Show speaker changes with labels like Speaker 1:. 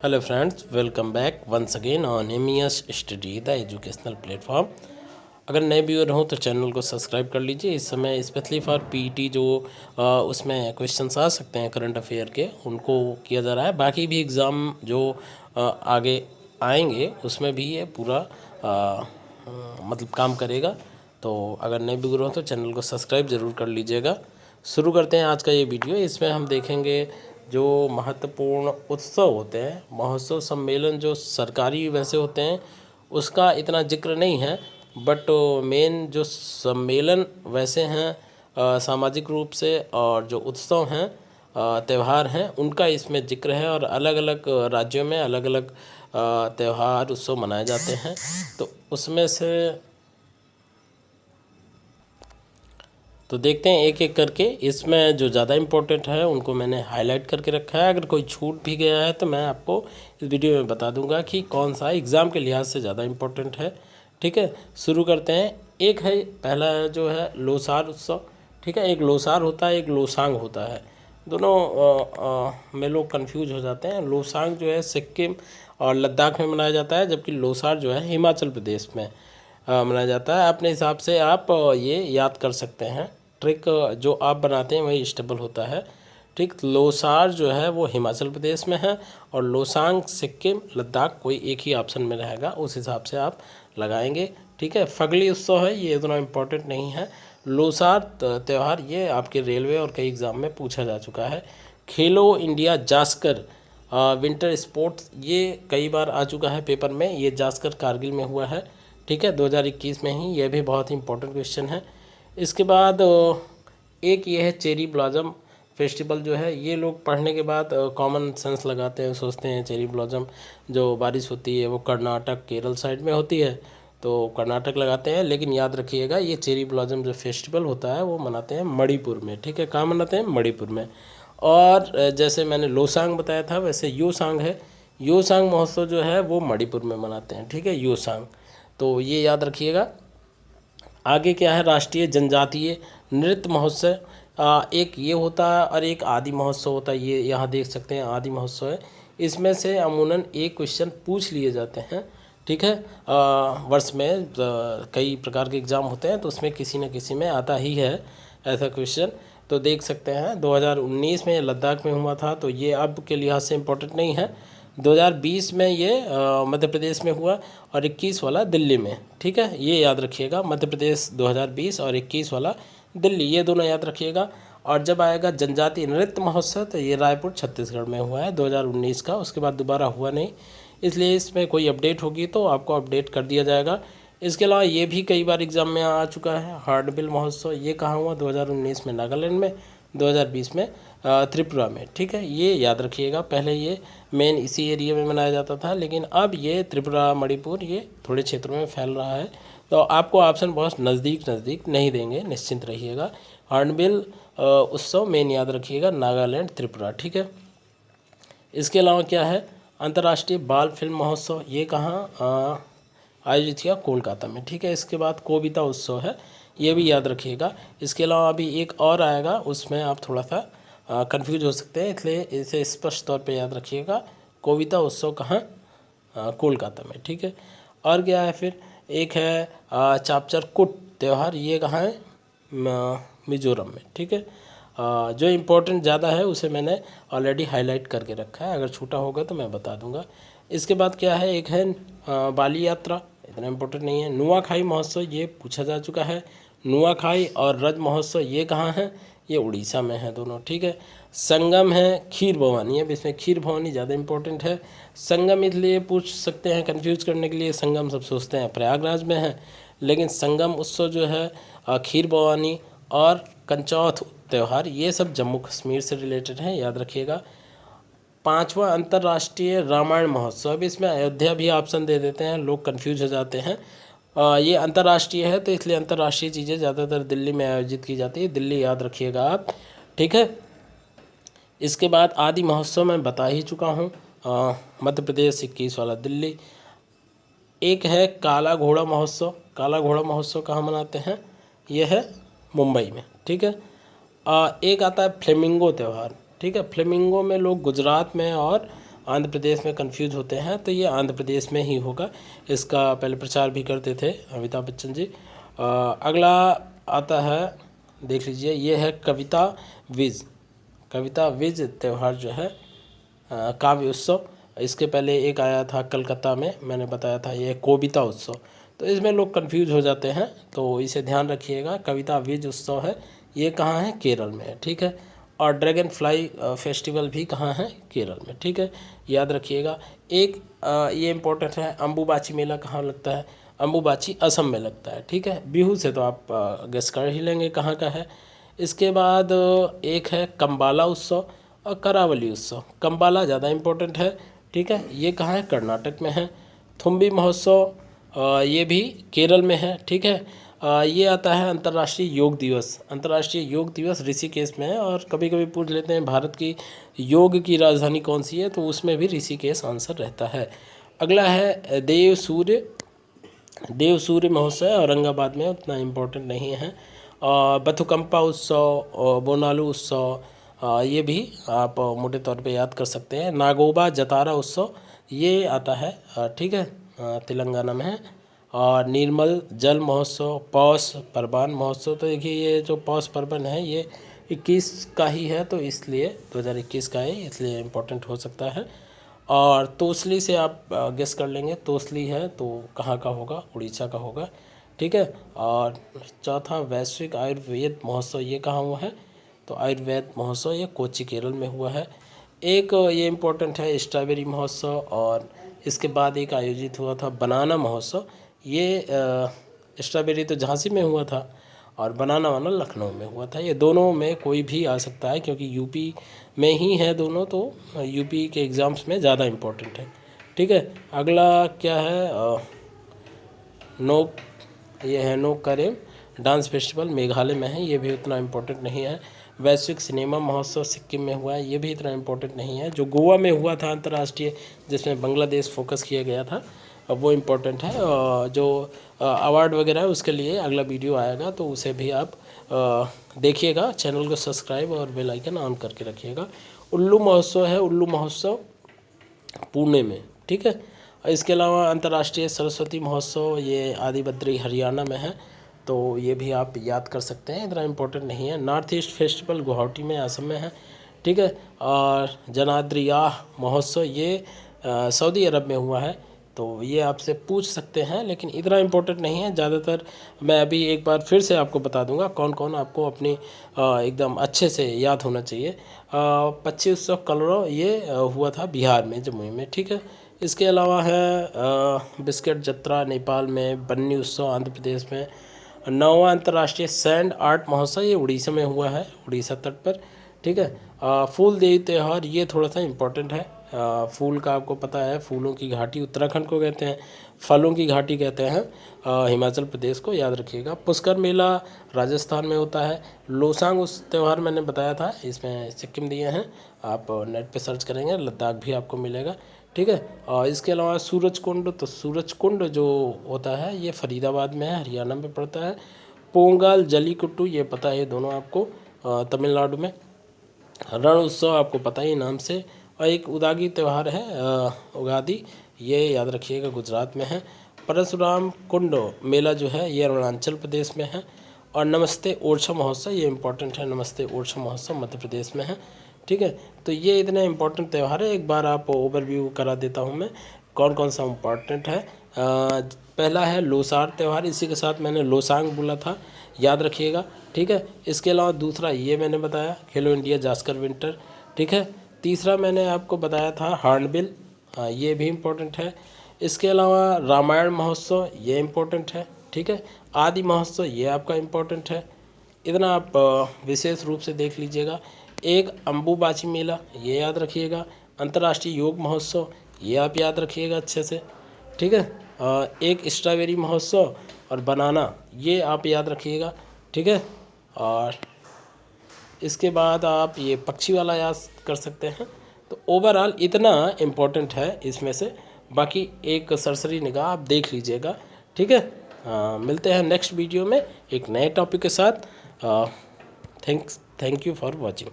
Speaker 1: Hello friends, welcome back once again on एमियस study the educational platform. अगर नए viewer हों तो चैनल को सब्सक्राइब कर लीजिए। इस समय स्पेशली फॉर पीईटी जो उसमें क्वेश्चंस आ सकते हैं करंट अफेयर के, उनको किया जा रहा है। बाकी भी एग्ज़ाम जो आगे आएंगे उसमें भी ये पूरा मतलब काम करेगा। तो अगर नए व्यूअर हों तो चैनल को सब्सक्राइब ज़रूर कर लीजिएगा। शुरू करते हैं आज का ये वीडियो। इसमें हम देखेंगे जो महत्वपूर्ण उत्सव होते हैं, महोत्सव सम्मेलन जो सरकारी वैसे होते हैं उसका इतना जिक्र नहीं है, बट मेन जो सम्मेलन वैसे हैं सामाजिक रूप से, और जो उत्सव हैं त्यौहार हैं उनका इसमें जिक्र है। और अलग अलग राज्यों में अलग अलग त्यौहार उत्सव मनाए जाते हैं। तो उसमें से तो देखते हैं एक एक करके। इसमें जो ज़्यादा इम्पोर्टेंट है उनको मैंने हाईलाइट करके रखा है। अगर कोई छूट भी गया है तो मैं आपको इस वीडियो में बता दूंगा कि कौन सा एग्ज़ाम के लिहाज से ज़्यादा इम्पोर्टेंट है। ठीक है, शुरू करते हैं। एक है पहला जो है लोसार उत्सव। ठीक है, एक लोसार होता है, एक लोसांग होता है। दोनों में लोग कंफ्यूज हो जाते हैं। लोसांग जो है सिक्किम और लद्दाख में मनाया जाता है, जबकि लोसार जो है हिमाचल प्रदेश में मनाया जाता है। अपने हिसाब से आप ये याद कर सकते हैं। ट्रिक जो आप बनाते हैं वही स्टेबल होता है। ठीक, लोसार जो है वो हिमाचल प्रदेश में है और लोसांग सिक्किम लद्दाख कोई एक ही ऑप्शन में रहेगा, उस हिसाब से आप लगाएंगे। ठीक है, फगली उत्सव है, ये इतना इम्पोर्टेंट नहीं है। लोसार त्यौहार ये आपके रेलवे और कई एग्ज़ाम में पूछा जा चुका है। खेलो इंडिया जास्कर विंटर स्पोर्ट्स, ये कई बार आ चुका है पेपर में। ये जास्कर कारगिल में हुआ है। ठीक है, 2021 में ही। यह भी बहुत ही इंपॉर्टेंट क्वेश्चन है। इसके बाद एक ये है चेरी ब्लॉसम फेस्टिवल जो है। ये लोग पढ़ने के बाद कॉमन सेंस लगाते हैं, सोचते हैं चेरी ब्लॉसम जो बारिश होती है वो कर्नाटक केरल साइड में होती है, तो कर्नाटक लगाते हैं। लेकिन याद रखिएगा ये चेरी ब्लॉसम जो फेस्टिवल होता है वो मनाते हैं मणिपुर में। ठीक है, कहाँ मनाते हैं? मणिपुर में। और जैसे मैंने लोसांग बताया था वैसे योसांग है। योसांग महोत्सव जो है वो मणिपुर में मनाते हैं। ठीक है, योसांग, तो ये याद रखिएगा। आगे क्या है? राष्ट्रीय जनजातीय नृत्य महोत्सव। एक ये होता है और एक आदि महोत्सव होता है। ये यहाँ देख सकते हैं आदि महोत्सव है। इसमें से अमूमन एक क्वेश्चन पूछ लिए जाते हैं। ठीक है, वर्ष में कई प्रकार के एग्ज़ाम होते हैं तो उसमें किसी न किसी में आता ही है ऐसा क्वेश्चन। तो देख सकते हैं 2019 में लद्दाख में हुआ था, तो ये अब के लिहाज से इम्पोर्टेंट नहीं है। 2020 में ये मध्य प्रदेश में हुआ और 21 वाला दिल्ली में। ठीक है, ये याद रखिएगा, मध्य प्रदेश 2020 और 21 वाला दिल्ली, ये दोनों याद रखिएगा। और जब आएगा जनजातीय नृत्य महोत्सव तो ये रायपुर छत्तीसगढ़ में हुआ है 2019 का। उसके बाद दोबारा हुआ नहीं, इसलिए इसमें कोई अपडेट होगी तो आपको अपडेट कर दिया जाएगा। इसके अलावा ये भी कई बार एग्जाम में आ चुका है हार्नबिल महोत्सव। ये कहाँ हुआ? 2019 में नागालैंड में, 2020 में त्रिपुरा में। ठीक है, ये याद रखिएगा। पहले ये मेन इसी एरिया में मनाया जाता था, लेकिन अब ये त्रिपुरा मणिपुर ये थोड़े क्षेत्रों में फैल रहा है। तो आपको ऑप्शन बहुत नज़दीक नज़दीक नहीं देंगे, निश्चिंत रहिएगा। हार्नबिल उत्सव मेन याद रखिएगा, नागालैंड त्रिपुरा। ठीक है, इसके अलावा क्या है? अंतर्राष्ट्रीय बाल फिल्म महोत्सव, ये कहाँ आयोजित किया? कोलकाता में। ठीक है, इसके बाद कोविता उत्सव है, ये भी याद रखिएगा। इसके अलावा अभी एक और आएगा, उसमें आप थोड़ा सा कंफ्यूज हो सकते हैं, इसलिए इसे स्पष्ट तौर पे याद रखिएगा। कोविता उत्सव कहाँ? कोलकाता में। ठीक है, और क्या है फिर? एक है चापचर कुट त्यौहार, ये कहाँ है? मिजोरम में। ठीक है, जो इम्पोर्टेंट ज़्यादा है उसे मैंने ऑलरेडी हाईलाइट करके रखा है, अगर छूटा होगा तो मैं बता दूंगा। इसके बाद क्या है? एक है बाली यात्रा, इतना इम्पोर्टेंट नहीं है। नुआखाई महोत्सव, ये पूछा जा चुका है। नुआखाई और रज महोत्सव ये कहाँ है? ये उड़ीसा में है दोनों। ठीक है, संगम है खीर भवानी। अब इसमें खीर भवानी ज़्यादा इम्पोर्टेंट है। संगम इसलिए पूछ सकते हैं कन्फ्यूज करने के लिए, संगम सब सोचते हैं प्रयागराज में है, लेकिन संगम उत्सव जो है खीर भवानी और कंचौथ त्यौहार ये सब जम्मू कश्मीर से रिलेटेड है, याद रखिएगा। 5वां अंतर्राष्ट्रीय रामायण महोत्सव, अब इसमें अयोध्या भी ऑप्शन दे देते हैं, लोग कंफ्यूज हो जाते हैं। ये अंतर्राष्ट्रीय है तो इसलिए अंतर्राष्ट्रीय चीज़ें ज़्यादातर दिल्ली में आयोजित की जाती है, दिल्ली याद रखिएगा आप। ठीक है, इसके बाद आदि महोत्सव मैं बता ही चुका हूँ, मध्य प्रदेश 21 वाला दिल्ली। एक है काला घोड़ा महोत्सव। काला घोड़ा महोत्सव कहाँ मनाते हैं? यह है मुंबई में। ठीक है, एक आता है फ्लेमिंगो त्यौहार। ठीक है, फ्लेमिंगो में लोग गुजरात में और आंध्र प्रदेश में कंफ्यूज होते हैं तो ये आंध्र प्रदेश में ही होगा। इसका पहले प्रचार भी करते थे अमिताभ बच्चन जी। अगला आता है, देख लीजिए, ये है कविता विज। कविता विज त्यौहार जो है काव्य उत्सव। इसके पहले एक आया था कलकत्ता में, मैंने बताया था, ये कविता उत्सव। तो इसमें लोग कंफ्यूज हो जाते हैं, तो इसे ध्यान रखिएगा। कविता विज उत्सव है, ये कहाँ है? केरल में है, ठीक है। और ड्रैगन फ्लाई फेस्टिवल भी कहाँ है? केरल में, ठीक है, याद रखिएगा। एक ये इम्पोर्टेंट है, अम्बुबाची मेला कहाँ लगता है? अम्बुबाची असम में लगता है, ठीक है। बिहू से तो आप गेस कर ही लेंगे कहाँ का है। इसके बाद एक है कम्बाला उत्सव और करावली उत्सव। कम्बाला ज़्यादा इम्पोर्टेंट है, ठीक है, ये कहाँ है? कर्नाटक में है। थुम्बी महोत्सव ये भी केरल में है, ठीक है। ये आता है अंतर्राष्ट्रीय योग दिवस। अंतर्राष्ट्रीय योग दिवस ऋषिकेश में है। और कभी कभी पूछ लेते हैं भारत की योग की राजधानी कौन सी है, तो उसमें भी ऋषिकेश आंसर रहता है। अगला है देव सूर्य महोत्सव, औरंगाबाद में, उतना इम्पोर्टेंट नहीं है। बथुकम्पा उत्सव, बोनालू उत्सव, ये भी आप मोटे तौर पे याद कर सकते हैं। नागोबा जतारा उत्सव ये आता है, ठीक है, तेलंगाना में है। और निर्मल जल महोत्सव, पौष परबान महोत्सव। तो देखिए, ये जो पौष परबन है ये 21 का ही है, तो इसलिए 2021 का है, इसलिए इम्पोर्टेंट हो सकता है। और तोसली से आप गेस कर लेंगे, तोसली है तो कहाँ का होगा? उड़ीसा का होगा, ठीक है। और चौथा वैश्विक आयुर्वेद महोत्सव, ये कहाँ हुआ है? तो आयुर्वेद महोत्सव ये कोच्चि केरल में हुआ है। एक ये इम्पोर्टेंट है स्ट्रॉबेरी महोत्सव। और इसके बाद एक आयोजित हुआ था बनाना महोत्सव। ये स्ट्रॉबेरी तो झांसी में हुआ था और बनाना वाला लखनऊ में हुआ था। ये दोनों में कोई भी आ सकता है, क्योंकि यूपी में ही है दोनों, तो यूपी के एग्ज़ाम्स में ज़्यादा इम्पोर्टेंट है, ठीक है। अगला क्या है? ये है नो करेम डांस फेस्टिवल, मेघालय में है, ये भी उतना इम्पोर्टेंट नहीं है। वैश्विक सिनेमा महोत्सव सिक्किम में हुआ है, ये भी इतना इम्पोर्टेंट नहीं है। जो गोवा में हुआ था अंतर्राष्ट्रीय, जिसमें बांग्लादेश फोकस किया गया था, अब वो इम्पोर्टेंट है। जो अवार्ड वगैरह है उसके लिए अगला वीडियो आएगा, तो उसे भी आप देखिएगा। चैनल को सब्सक्राइब और बेल आइकन ऑन करके रखिएगा। उल्लू महोत्सव है, उल्लू महोत्सव पुणे में, ठीक है। इसके अलावा अंतर्राष्ट्रीय सरस्वती महोत्सव ये आदिबद्री हरियाणा में है, तो ये भी आप याद कर सकते हैं, इतना इम्पोर्टेंट नहीं है। नॉर्थ ईस्ट फेस्टिवल गुवाहाटी में, असम में है, ठीक है। और जनाद्रियाह महोत्सव ये सऊदी अरब में हुआ है, तो ये आपसे पूछ सकते हैं, लेकिन इतना इम्पोर्टेंट नहीं है। ज़्यादातर मैं अभी एक बार फिर से आपको बता दूंगा कौन कौन आपको अपनी एकदम अच्छे से याद होना चाहिए। 2500 कलरो ये हुआ था बिहार में, जमुई में, ठीक है। इसके अलावा है बिस्किट जत्रा नेपाल में, बन्नी उत्सव आंध्र प्रदेश में। 9वां अंतर्राष्ट्रीय सैंड आर्ट महोत्सव ये उड़ीसा में हुआ है, उड़ीसा तट पर, ठीक है। फूल देवी त्यौहार ये थोड़ा सा इम्पोर्टेंट है। फूल का आपको पता है, फूलों की घाटी उत्तराखंड को कहते हैं, फलों की घाटी कहते हैं हिमाचल प्रदेश को, याद रखिएगा। पुष्कर मेला राजस्थान में होता है। लोसांग उस त्यौहार मैंने बताया था, इसमें सिक्किम दिए हैं, आप नेट पे सर्च करेंगे, लद्दाख भी आपको मिलेगा, ठीक है। और इसके अलावा सूरज कुंड, तो सूरज कुंड जो होता है ये फरीदाबाद में है, हरियाणा में पड़ता है। पोंगल जलीकुट्टू ये पता है, ये दोनों आपको तमिलनाडु में। रण उत्सव आपको पता ही नाम से। और एक उगादी त्यौहार है उगादी, ये याद रखिएगा, गुजरात में है। परशुराम कुंड मेला जो है ये अरुणाचल प्रदेश में है। और नमस्ते ओरछा महोत्सव ये इम्पोर्टेंट है, नमस्ते ओरछा महोत्सव मध्य प्रदेश में है, ठीक है। तो ये इतने इम्पोर्टेंट त्यौहार है, एक बार आप ओवरव्यू करा देता हूँ मैं कौन कौन सा इम्पोर्टेंट है। पहला है लोसार त्यौहार, इसी के साथ मैंने लोसांग बोला था, याद रखिएगा, ठीक है। इसके अलावा दूसरा ये मैंने बताया खेलो इंडिया जास्कर विंटर, ठीक है। तीसरा मैंने आपको बताया था हार्नबिल, ये भी इम्पोर्टेंट है। इसके अलावा रामायण महोत्सव ये इम्पोर्टेंट है, ठीक है। आदि महोत्सव ये आपका इम्पोर्टेंट है, इतना आप विशेष रूप से देख लीजिएगा। एक अम्बुबाची मेला ये याद रखिएगा। अंतर्राष्ट्रीय योग महोत्सव ये आप याद रखिएगा अच्छे से, ठीक है। एक स्ट्रॉबेरी महोत्सव और बनाना ये आप याद रखिएगा, ठीक है। और इसके बाद आप ये पक्षी वाला याद कर सकते हैं। तो ओवरऑल इतना इम्पोर्टेंट है इसमें से, बाकी एक सरसरी निगाह आप देख लीजिएगा, ठीक है। मिलते हैं नेक्स्ट वीडियो में एक नए टॉपिक के साथ। Thank you for watching.